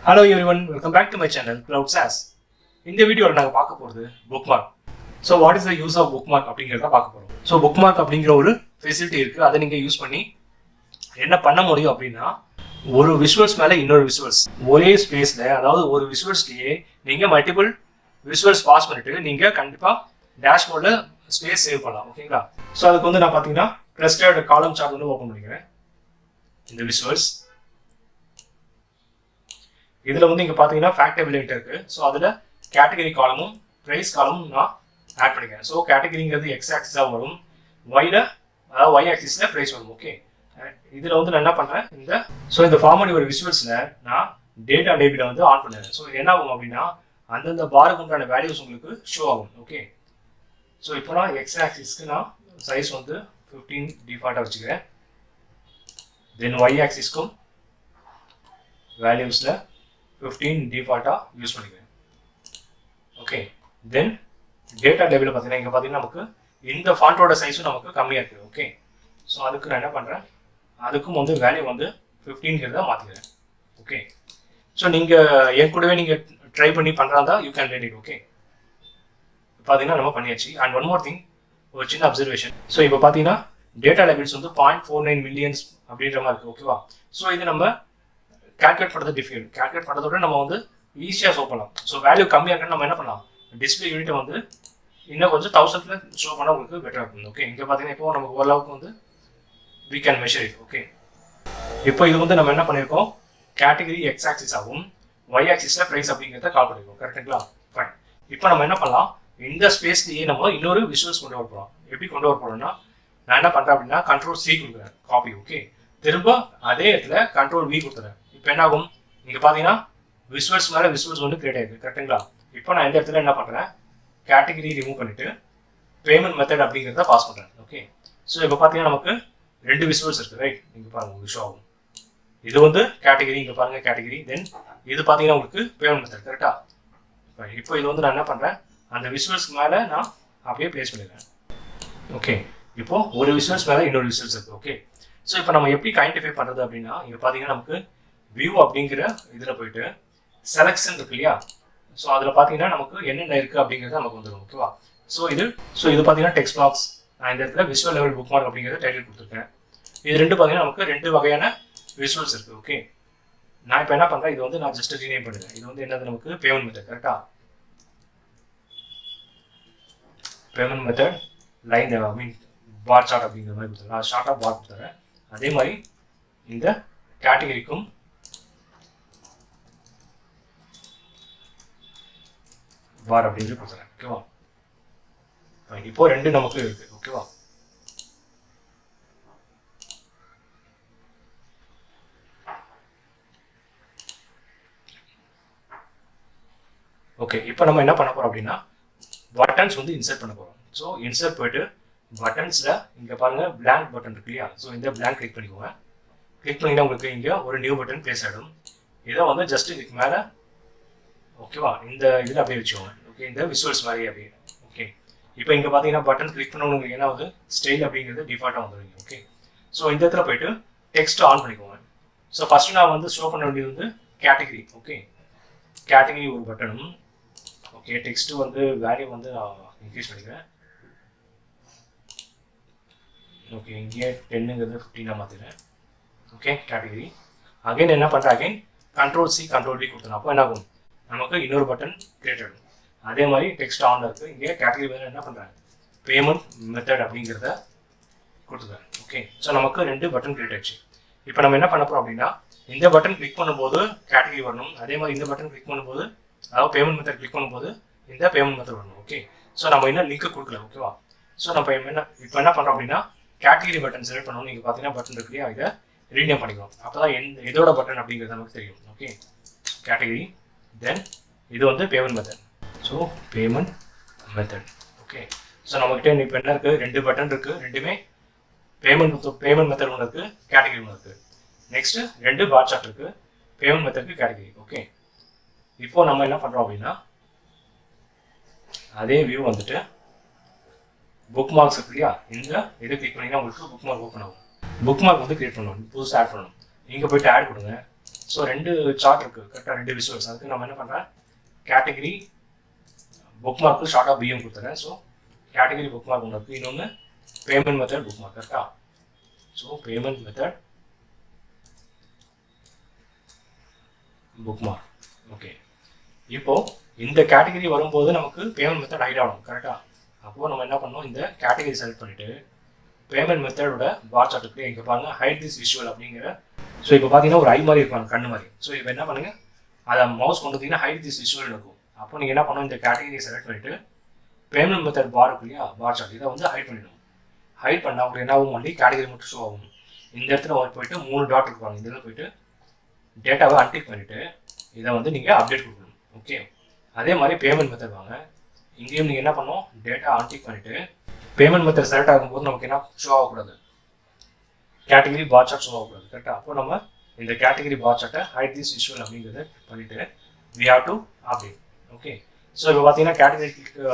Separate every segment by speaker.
Speaker 1: Hello everyone, welcome back to my channel Cloud SaaS. In the video நாங்க பார்க்க போறது bookmark. So what is the use of bookmark அப்படிங்கறத பார்க்க போறோம். So bookmark அப்படிங்கற ஒரு ஃபெசிலிட்டி இருக்கு. அதை நீங்க யூஸ் பண்ணி என்ன பண்ண முடியும் அப்படினா ஒரு விஷுவல்ஸ் மேல இன்னொரு விஷுவல்ஸ் ஒரே ஸ்பேஸ்ல அதாவது ஒரு விஷுவல்ஸ்லயே நீங்க மல்டிபிள் விஷுவல்ஸ் பாஸ் பண்ணிட்டு நீங்க கண்டிப்பா டேஷ்போர்ட்ல ஸ்பேஸ் சேவ் பண்ணலாம். ஓகேங்களா? சோ அதுக்கு வந்து நான் பாத்தீங்கன்னா ட்ரஸ்டட் காலம் சார்ட் வந்து ஓபன் பண்ணிக்கிறேன். இந்த விஷுவல்ஸ் இதுல வந்து இங்க பாத்தீங்கன்னா ஃபேக்ட் டேபிள் இருக்கு. சோ அதுல கேட்டகரி காலமும் பிரைஸ் காலமும் நான் ஆட் பண்ணிக்கிறேன். சோ கேட்டகரிங்கிறது எக்ஸ் ஆக்சிஸா வரும், ஒய்ல அதாவது ஒய் ஆக்சிஸ்ல பிரைஸ் வரும். ஓகே, இதுல வந்து நான் என்ன பண்றேன், இந்த ஃபார்மட் ஒரு விஷுவல்ஸ்ல நான் டேட்டா லேபிள வந்து ஆன் பண்ணுறேன். ஸோ என்ன ஆகும் அப்படின்னா அந்தந்த பாருக்கு உண்டான வேல்யூஸ் உங்களுக்கு ஷோ ஆகும். ஓகே, ஸோ இப்போ நான் எக்ஸ் ஆக்சிஸ்க்கு நான் சைஸ் வந்து 15 டிஃபால்ட்டா வச்சுக்கிறேன். தென் ஒய் ஆக்சிஸ்க்கும் வேல்யூஸ்ல 15 டிஃபால்ட்டா யூஸ் பண்ணிக்கிறேன். ஓகே, தென் டேட்டா டேபிள் பார்த்தீங்கன்னா இங்கே பார்த்தீங்கன்னா நமக்கு இந்த ஃபாண்டோட சைஸும் நமக்கு கம்மியாக இருக்குது. ஓகே, ஸோ அதுக்கு நான் என்ன பண்ணுறேன், அதுக்கும் வந்து வேல்யூ வந்து 15ங்கிறத மாற்றிக்கிறேன். ஓகே, ஸோ நீங்கள் என் கூடவே நீங்கள் ட்ரை பண்ணி பண்ணுறாந்தா யூ கேன் ரெடி. ஓகே, பார்த்தீங்கன்னா நம்ம பண்ணியாச்சு. அண்ட் ஒன் மோர் திங், ஒரு சின்ன அப்சர்வேஷன். ஸோ இப்போ பார்த்தீங்கன்னா டேட்டா லெவல்ஸ் வந்து 0.49 மில்லியன்ஸ் அப்படின்ற மாதிரி இருக்குது. ஓகேவா? ஸோ இது நம்ம கால்குலேட் பண்ணுறது டிஃபிகல்ட். கால்குலேட் பண்ணுறதோட நம்ம வந்து ஈஸியாக ஷோ பண்ணலாம். ஸோ வேல்யூ கம்மியாக இருக்குன்னு நம்ம என்ன பண்ணலாம், டிஸ்பிளே யூனிட்டை வந்து இன்னும் கொஞ்சம் 1000ல ஷோ பண்ணால் உங்களுக்கு பெட்டராக இருக்கும். ஓகே, இங்கே பார்த்தீங்கன்னா இப்போ நமக்கு ஓரளவுக்கு வந்து we can measure it. Okay, இப்போ இது வந்து நம்ம என்ன பண்ணியிருக்கோம், கேட்டகரி எக்ஸ் ஆக்சிஸ் ஆகும், ஒய் ஆக்சிஸில் ப்ரைஸ் அப்படிங்கிறத கால் பண்ணியிருக்கோம். கரெக்டுங்களா? ஃபைன். இப்போ நம்ம என்ன பண்ணலாம், இந்த ஸ்பேஸ்லேயே நம்ம இன்னொரு விஷுவல்ஸ் கொண்டு வர போகிறோம். எப்படி கொண்டு வர போகிறோம்னா நான் என்ன பண்ணுறேன் அப்படின்னா கண்ட்ரோல் சி கொடுக்குறேன், காப்பி. ஓகே, திரும்ப அதே இடத்துல கண்ட்ரோல் வி கொடுத்துறேன். இப்போ என்ன ஆகும், நீங்கள் பார்த்தீங்கன்னா விஷுவல்ஸ் மேலே விஷுவல்ஸ் வந்து கிரியேட் ஆகிருக்கு. கரெக்டுங்களா? இப்போ நான் இந்த இடத்துல என்ன பண்ணுறேன், கேட்டகரி ரிமூவ் பண்ணிவிட்டு பேமெண்ட் மெத்தட் அப்படிங்கிறத பாஸ் பண்ணுறேன். ஓகே, ஸோ இப்போ பார்த்தீங்கன்னா நமக்கு 2 விஷுவல்ஸ் இருக்குது. ரைட், இங்கே பாருங்கள் உங்களுக்கு ஷோ ஆகும். இது வந்து கேட்டகரி, இங்கே பாருங்கள் கேட்டகரி. தென் இது பார்த்தீங்கன்னா உங்களுக்கு பேமெண்ட் மெத்தட். கரெக்டாக? இப்போ இது வந்து நான் என்ன பண்ணுறேன், அந்த விஷுவல்ஸ்க்கு மேலே நான் அப்படியே பிளேஸ் பண்ணிடுறேன். ஓகே, இப்போ ஒரு விஷுவல்ஸ் மேலே இன்னொரு விஷுவல்ஸ் இருக்குது. ஓகே, ஸோ இப்போ நம்ம எப்படி ஐடென்டிஃபை பண்ணுறது அப்படின்னா இங்கே பார்த்தீங்கன்னா நமக்கு வியூ அப்படிங்கிற இதில் போயிட்டு செலக்ஷன் இருக்கு இல்லையா? ஸோ அதில் பார்த்தீங்கன்னா நமக்கு என்னென்ன இருக்குது அப்படிங்கிறது நமக்கு வந்துடும். ஓகேவா? ஸோ இது பார்த்தீங்கன்னா டெக்ஸ்ட் பாக்ஸ். நான் இந்த இடத்துல விஷுவல் லெவல் புக் மார்க் அப்படிங்கிறத டைட்டில் கொடுத்துருக்கேன். இது ரெண்டு பார்த்தீங்கன்னா நமக்கு 2 வகையான விஷுவல்ஸ் இருக்குது. ஓகே, நான் இப்போ என்ன பண்ணுறேன், இது வந்து நான் ஜஸ்ட் ரீநேம் பண்ணுறேன். இது வந்து என்னது, நமக்கு பேமெண்ட் மெத்தட். கரெக்டாக? Payment method line bar chart அப்படிங்கிற மாதிரி கொடுத்துருக்கேன். நான் ஷார்ட்டாக பார் கொடுத்துறேன். அதே மாதிரி இந்த கேட்டகரிக்கும் பார் அப்படின்னு கொடுத்துறேன். ஓகேவா? இப்போ 2 நமக்கு இருக்கு. ஓகேவா? ஓகே, இப்போ நம்ம என்ன பண்ண போறோம் அப்படின்னா பட்டன்ஸ் வந்து இன்சர்ட் பண்ண போறோம். ஸோ இன்சர்ட் போயிட்டு பட்டன்ஸ்ல இங்க பாருங்க பிளாங்க் பட்டன் இருக்கு இல்லையா? ஸோ இந்த பிளாங்க் கிளிக் பண்ணிக்கோங்க. கிளிக் பண்ணிங்கன்னா உங்களுக்கு இங்க ஒரு நியூ பட்டன் பிளேஸ் ஆகிடும். இதை வந்து ஜஸ்ட் இதுக்கு மேலே ஓகேவா இந்த இதில் அப்படியே வச்சுக்கோங்க. ஓகே, இந்த விஷுவல்ஸ் மாதிரி அப்படியே. ஓகே, இப்போ இங்கே பார்த்தீங்கன்னா பட்டன் கிளிக் பண்ண உங்களுக்கு என்ன ஆகுது, ஸ்டைல் அப்படிங்கிறது டிஃபால்ட்டாக வந்துடுங்க. ஓகே, ஸோ இந்த இடத்துல போயிட்டு டெக்ஸ்ட் ஆன் பண்ணிக்கோங்க. ஸோ ஃபர்ஸ்ட் நான் வந்து ஷோ பண்ண வேண்டியது வந்து கேட்டகரி. ஓகே, கேட்டகரி ஒரு பட்டனும். ஓகே, டெக்ஸ்ட் வந்து வேல்யூ வந்து நான் இன்க்ரீஸ் பண்ணிக்கிறேன். ஓகே, இங்கே 10ங்கிறது 15 மாற்றிடுறேன். ஓகே, கேட்டகரி அகைன் என்ன பண்ணுறேன், again control C control V கொடுத்தேன். அப்போ என்ன ஆகும், நமக்கு இன்னொரு பட்டன் கிரியேட் ஆகும். அதே மாதிரி டெக்ஸ்ட் ஆன்ல இருக்குது. இங்கே கேட்டகரி பதில் என்ன பண்ணுறேன், பேமெண்ட் மெத்தட் அப்படிங்கிறத கொடுத்துக்கிறேன். ஓகே, ஸோ நமக்கு 2 பட்டன் கிரியேட் ஆச்சு. இப்போ நம்ம என்ன பண்ண போகிறோம் அப்படின்னா இந்த பட்டன் கிளிக் பண்ணும்போது கேட்டகரி வரணும். அதே மாதிரி இந்த பட்டன் கிளிக் பண்ணும்போது அதாவது பேமெண்ட் மெத்தட் கிளிக் பண்ணும்போது இந்த பேமெண்ட் மெத்தட் வரணும். ஓகே, ஸோ நம்ம இன்னும் லிங்க் கொடுக்கல. ஓகேவா? ஸோ நம்ம இப்போ என்ன பண்ணுறோம் அப்படின்னா கேட்டகரி பட்டன் செலக்ட் பண்ணணும். நீங்கள் பார்த்தீங்கன்னா பட்டன் இருக்கு இல்லையா, இதை ரீநேம் பண்ணிக்கலாம். அப்போ தான் எதோட பட்டன் அப்படிங்கிறது நமக்கு தெரியும். ஓகே, கேட்டகரி தென் இது வந்து payment method. So payment method. Okay, so நம்மகிட்ட இப்போ என்ன இருக்குது, 2 பட்டன் இருக்குது. ரெண்டுமே பேமெண்ட் மெத்தட் ஒன்று இருக்குது, கேட்டகரி ஒன்று இருக்குது. நெக்ஸ்ட் 2 பார் சார்ட் இருக்குது, பேமெண்ட் மெத்தடுக்கு கேட்டகரி. ஓகே, இப்போ நம்ம என்ன பண்ணுறோம் அப்படின்னா அதே வியூ வந்துட்டு புக்மார்க்ஸ் இருக்கு இல்லையா, இந்த இதை கிளிக் பண்ணிங்கன்னா உங்களுக்கு புக்மார்க் ஓப்பன் ஆகும். புக்மார்க் வந்து கிரியேட் பண்ணணும், புதுசாக ஆட் பண்ணணும். இங்கே போய்ட்டு ஆட் கொடுங்க. ஸோ 2 சார்ட் இருக்குது கரெக்டாக, 2 விஷுவல்ஸ். அதுக்கு நம்ம என்ன பண்ணுறேன், கேட்டகரி புக்மார்க்கு ஷார்ட்டாக பிஎம் கொடுத்துறேன். ஸோ கேட்டகரி புக்மார்க் ஒன்று இருக்குது, இன்னொன்று பேமெண்ட் மெத்தட் புக்மார்க் கரெக்டா. So payment method bookmark. Okay, இப்போ இந்த கேட்டகரி வரும்போது நமக்கு பேமெண்ட் மெத்தட் ஹைட் ஆகணும் கரெக்டாக. அப்போது நம்ம என்ன பண்ணோம், இந்த கேட்டகரி செலக்ட் பண்ணிவிட்டு பேமெண்ட் மெத்தடோட பார் சார்ட் இருக்குது, இங்கே பாருங்கள் ஹைட் திஸ் விஷுவல் அப்படிங்கிற. ஸோ இப்போ பார்த்தீங்கன்னா ஒரு ஐ மாதிரி இருப்பாங்க, கண்ணு மாதிரி. ஸோ இப்போ என்ன பண்ணுங்கள், அதை மவுஸ் கொண்டு வந்தீங்கன்னா ஹைட் திஸ் விஷுவல் இருக்கும். அப்போ நீங்கள் என்ன பண்ணணும், இந்த கேட்டகரியை செலக்ட் பண்ணிவிட்டு பேமெண்ட் மெத்தட் பார் இருக்கு இல்லையா, பார் சார்ட், இதை வந்து ஹைட் பண்ணிடணும். ஹைட் பண்ணால் உங்களுக்கு என்ன ஆகும், ஒன்லி கேட்டகரி மட்டும் ஷோ ஆகும். இந்த இடத்துல போயிட்டு 3 டாட் இருப்பாங்க, இதில் போயிட்டு டேட்டாவை அன்டிக் பண்ணிவிட்டு இதை வந்து நீங்கள் அப்டேட் கொடுக்கணும். ஓகே, அதே மாதிரி பேமெண்ட் மெத்தட் வாங்க, இங்கேயும் நீங்கள் என்ன பண்ணணும், டேட்டா அன்டிக் பண்ணிவிட்டு பேமெண்ட் மெத்தட் செலக்ட் ஆகும்போது நமக்கு என்ன ஷோ ஆகக்கூடாது, கேட்டகரி பார் சார்ட் ஷோ ஆகக்கூடாது கரெக்டாக. அப்போ நம்ம இந்த கேட்டகரி பார் சார்ட்டை ஹைட் திஸ் விஷுவல் அப்படிங்கிறத பண்ணிவிட்டு we have to update. Okay, so இப்போ பார்த்தீங்கன்னா கேட்டகரி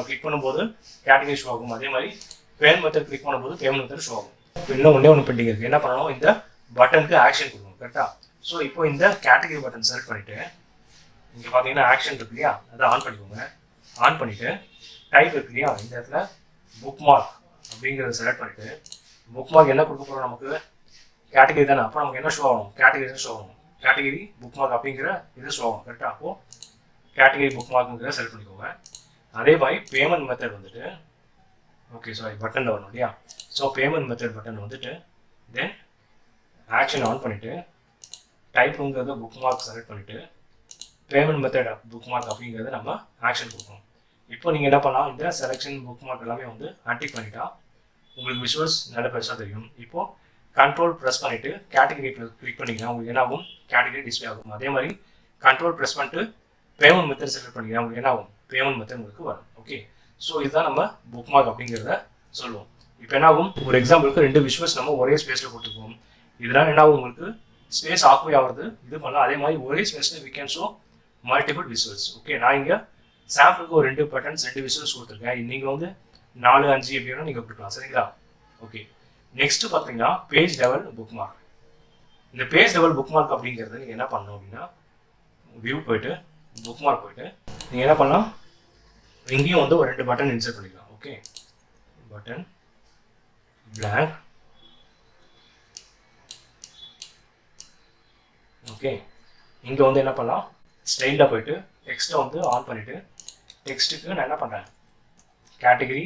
Speaker 1: கிளிக் பண்ணும்போது கேட்டகரி ஷோ ஆகும், அதே மாதிரி பேமெண்ட் மெத்தட் கிளிக் பண்ணும்போது பேமெண்ட் மெத்தட் ஷோ ஆகும். இப்போ இன்னும் ஒன்று பெண்டிங் இருக்குது, என்ன பண்ணணும், இந்த பட்டனுக்கு ஆக்ஷன் கொடுக்கணும் கரெக்டாக. ஸோ இப்போ இந்த கேட்டகரி பட்டன் செலக்ட் பண்ணிவிட்டு இங்கே பார்த்தீங்கன்னா ஆக்ஷன் இருக்கு இல்லையா, அதை ஆன் பண்ணிக்கோங்க. ஆன் பண்ணிவிட்டு டைப் இருக்கு இல்லையா, இந்த இடத்துல புக்மார்க் அப்படிங்கிறத செலக்ட் பண்ணிவிட்டு புக்மார்க் என்ன கொடுக்க போகிறோம், நமக்கு கேட்டகரி தானே. அப்போ நமக்கு என்ன ஷோ ஆகும், கேட்டகரி தான் ஷோ ஆகும், கேட்டகரி புக்மார்க் அப்படிங்கிற இது ஷோ ஆகும் கரெக்டாக. அப்போது கேட்டகரி புக்மார்க்குங்கிறத செலக்ட் பண்ணிக்கோங்க. அதே மாதிரி பேமெண்ட் மெத்தட் வந்துட்டு ஓகே சாரி பட்டனில் வரணும் இல்லையா. ஸோ பேமெண்ட் மெத்தட் பட்டன் வந்துட்டு தென் ஆக்ஷன் ஆன் பண்ணிவிட்டு டைப்புங்கிறத புக்மார்க் செலக்ட் பண்ணிவிட்டு பேமெண்ட் மெத்தட் புக்மார்க் அப்படிங்கிறத நம்ம ஆக்ஷன் கொடுக்கணும். இப்போ நீங்கள் என்ன பண்ணலாம், இந்த செலெக்ஷன் புக்மார்க் எல்லாமே வந்து அன்டிக் பண்ணிட்டா உங்களுக்கு விஷுவல்ஸ் நல்ல பெருசாக தெரியும். இப்போது கண்ட்ரோல் ப்ரெஸ் பண்ணிவிட்டு கேட்டகரி கிளிக் பண்ணிங்கன்னா உங்களுக்கு என்ன ஆகும், கேட்டகரி டிஸ்பிளே ஆகும். அதே மாதிரி கண்ட்ரோல் ப்ரெஸ் பண்ணிட்டு பேமெண்ட் மெத்தட் செலக்ட் பண்ணிங்கன்னா உங்களுக்கு என்ன ஆகும், பேமெண்ட் மெத்தட் உங்களுக்கு வரும். ஓகே, ஸோ இதுதான் நம்ம புக்மார்க் அப்படிங்கிறத சொல்லுவோம். இப்போ என்ன ஆகும், ஒரு எக்ஸாம்பிளுக்கு 2 விஷுவல்ஸ் நம்ம ஒரே ஸ்பேஸில் கொடுத்துருக்கோம். இதனால் என்ன ஆகும், உங்களுக்கு ஸ்பேஸ் ஆக்குவே ஆகிறது இது பண்ணலாம். அதே மாதிரி ஒரே ஸ்பேஸில் we can show multiple visuals. Okay, நான் இங்கே சாம்பிளுக்கு ஒரு 2 பட்டன்ஸ் 2 விஷுவல்ஸ் கொடுத்துருக்கேன். நீங்கள் வந்து 4, 5 எப்படின்னா நீங்கள் கொடுக்கலாம் சரிங்களா. ஓகே, நெக்ஸ்ட் பார்த்தீங்கன்னா பேஜ் லெவல் புக்மார்க். இந்த பேஜ் லெவல் புக்மார்க் அப்படிங்கிறது நீங்கள் என்ன பண்ணணும் அப்படின்னா வியூ போயிட்டு புக்மார்க் போயிட்டு நீங்கள் என்ன பண்ணலாம், இங்கேயும் வந்து ஒரு 2 பட்டன் இன்சர்ட் பண்ணிக்கலாம். Okay, button blank. ஓகே, இங்கே வந்து என்ன பண்ணலாம், ஸ்டைலில் போயிட்டு டெக்ஸ்ட்டை வந்து ஆன் பண்ணிவிட்டு டெக்ஸ்ட்டுக்கு நான் என்ன பண்ணுறேன், கேட்டகரி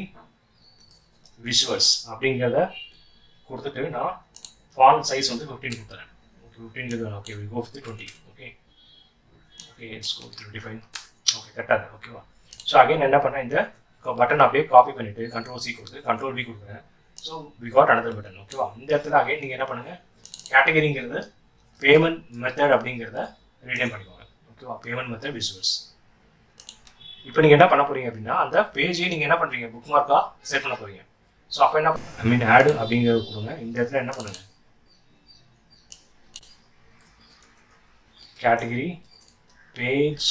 Speaker 1: விஷுவல்ஸ் அப்படிங்கிறத கொடுத்துட்டு நான் ஃபாண்ட் சைஸ் வந்து 15 கொடுத்துறேன். Okay, 15 okay, we go with 20. Okay okay, it's go 25. Okay, கரெக்டாக ஓகேவா. ஸோ அகைன் என்ன பண்ணுறேன், இந்த பட்டன் அப்படியே காப்பி பண்ணிவிட்டு கண்ட்ரோல் சி கொடுத்து கண்ட்ரோல் வி கொடுக்குறேன். So we got another button. ஓகேவா, இந்த இடத்துல அகைன் நீங்கள் என்ன பண்ணுங்கள், கேட்டகரிங்கிறது பேமெண்ட் மெத்தட் அப்படிங்கிறத ரீநேம் பண்ணிக்கோங்க. ஓகேவா, பேமெண்ட் மெத்தட் விஷுவல்ஸ். இப்போ நீங்கள் என்ன பண்ண போகிறீங்க அப்படின்னா அந்த பேஜையும் நீங்கள் என்ன பண்ணுறீங்க, புக்மார்க்காக செட் பண்ண போகிறீங்க. ஸோ அப்போ என்ன ஆடு அப்படிங்கிறது கொடுங்க. இந்த இடத்துல என்ன பண்ணுங்க, category page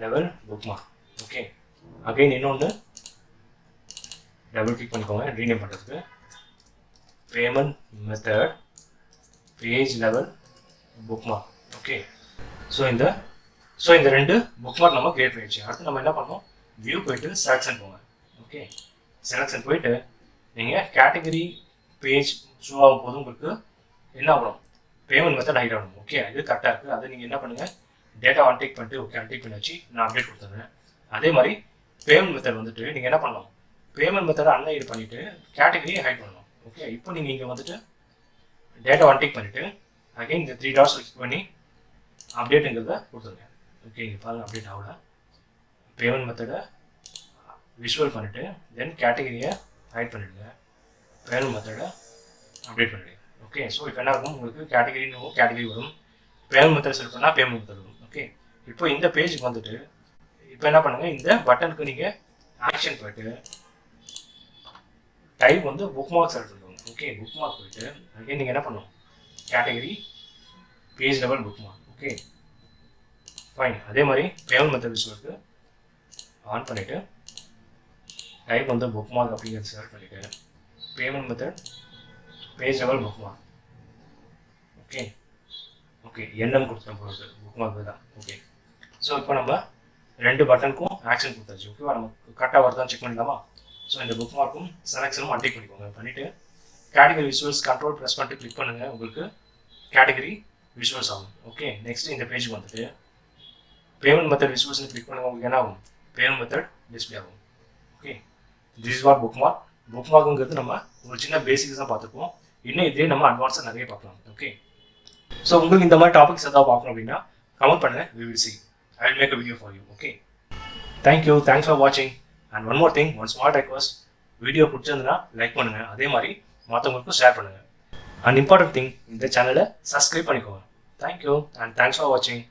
Speaker 1: level bookmark. Okay, again இன்னொன்று டபுள் கிளிக் பண்ணிக்கோங்க ரீநேம் பண்ணுறதுக்கு, payment method page level bookmark. Okay, so இந்த 2 புக்மார்க் நம்ம கிரியேட் பண்ணிடுச்சு. அடுத்து நம்ம என்ன பண்ணோம், வியூ போயிட்டு செலக்ஷன் போங்க. ஓகே, செலக்ஷன் போயிட்டு நீங்கள் கேட்டகரி பேஜ் ஷோ ஆகும் போது உங்களுக்கு என்ன ஆகணும், பேமெண்ட் மெத்தட் ஹைட் ஆகணும். ஓகே, இது கரெக்டாக இருக்குது. அதை நீங்கள் என்ன பண்ணுங்கள், டேட்டா அன்டேக் பண்ணிட்டு ஓகே அன்டேக் பண்ணி வச்சு நான் அப்டேட் கொடுத்துருவேன். அதே மாதிரி பேமெண்ட் மெத்தட் வந்துட்டு நீங்கள் என்ன பண்ணணும், பேமெண்ட் மெத்தடை அன்ஹைட் பண்ணிவிட்டு கேட்டகரியை ஹைட் பண்ணணும். ஓகே, இப்போ நீங்கள் இங்கே வந்துட்டு டேட்டா அன்டேக் பண்ணிவிட்டு அகைன் இந்த 3 டாட்ஸ் கிளிக் பண்ணி அப்டேட்டுங்கிறத கொடுத்துருங்க. ஓகே, இங்கே பாருங்கள் அப்டேட் ஆகல. பேமெண்ட் மெத்தடை விஷுவல் பண்ணிவிட்டு தென் கேட்டகரியை ஹைட் பண்ணிவிடுங்க, பேமெண்ட் மெத்தடை அப்டேட் பண்ணிவிடுங்க. ஓகே, ஸோ இப்போ என்ன இருக்கும், உங்களுக்கு கேட்டகரி வரும், பேமெண்ட் மெத்தட் செலக்ட் பண்ணால் பேமெண்ட் மெத்தட் வரும். ஓகே, இப்போ இந்த பேஜுக்கு வந்துட்டு இப்போ என்ன பண்ணுங்கள், இந்த பட்டனுக்கு நீங்கள் ஆக்ஷன் போயிட்டு டைப் வந்து புக்மார்க் செலக்ட் பண்ணுவோம். ஓகே, புக்மார்க் போயிட்டு அகைன் நீங்கள் என்ன பண்ணணும், category page level bookmark. Okay fine. அதே மாதிரி பேமெண்ட் மெத்தட் விஷுவலுக்கு ஆன் பண்ணிவிட்டு டைப் வந்து புக்மார்க் அப்படிங்கிறது செலக்ட் பண்ணிவிட்டு payment method page level bookmark. Okay, okay எண்ணம் கொடுத்துட்டோம் பொழுது புக்மார்க் தான். ஓகே ஸோ இப்போ நம்ம 2 பட்டனுக்கும் ஆக்ஷன் கொடுத்தாச்சு. ஓகேவா, நமக்கு கரெக்டாக வருதான்னு செக் பண்ணிடலாமா? ஸோ இந்த புக்மார்க்கும் செலெக்ஷனும் அன்டிக் பண்ணிக்கோங்க. பண்ணிவிட்டு கேட்டகரி விஷுவல்ஸ் கண்ட்ரோல் ப்ரெஸ் பண்ணிட்டு கிளிக் பண்ணுங்கள். உங்களுக்கு கேட்டகரி விஷுவல்ஸ் ஆகும். ஓகே நெக்ஸ்ட் இந்த பேஜுக்கு வந்துட்டு பேமெண்ட் மெத்தட் விஷுவல்ஸ்னு கிளிக் பண்ணுங்கள். உங்களுக்கு என்ன ஆகும்? பேமெண்ட் மெத்தட் டிஸ்பிளே ஆகும். Okay this is what bookmark. புக்மார்க்குங்கிறது நம்ம ஒரு சின்ன பேசிக்ஸ் தான் பார்த்துப்போம். இன்னும் இதே நம்ம அட்வான்ஸாக நிறைய பார்க்கலாம். ஓகே ஸோ உங்களுக்கு இந்த மாதிரி டாபிக்ஸ் ஏதாவது பார்க்கணும் அப்படின்னா கமெண்ட் பண்ணுங்கள். we will see. I will make a video for you. Okay. Thank you. Thanks for watching. And one more thing, one small request. Video பிடிச்சிருந்ததுன்னா லைக் பண்ணுங்க. அதே மாதிரி மற்றவங்களுக்கும் ஷேர் பண்ணுங்க. அண்ட் இம்பார்ட்டன்ட் திங், இந்த சேனலை சப்ஸ்கிரைப் பண்ணிக்கோங்க. தேங்க்யூ அண்ட் தேங்க்ஸ் ஃபார் வாட்சிங்.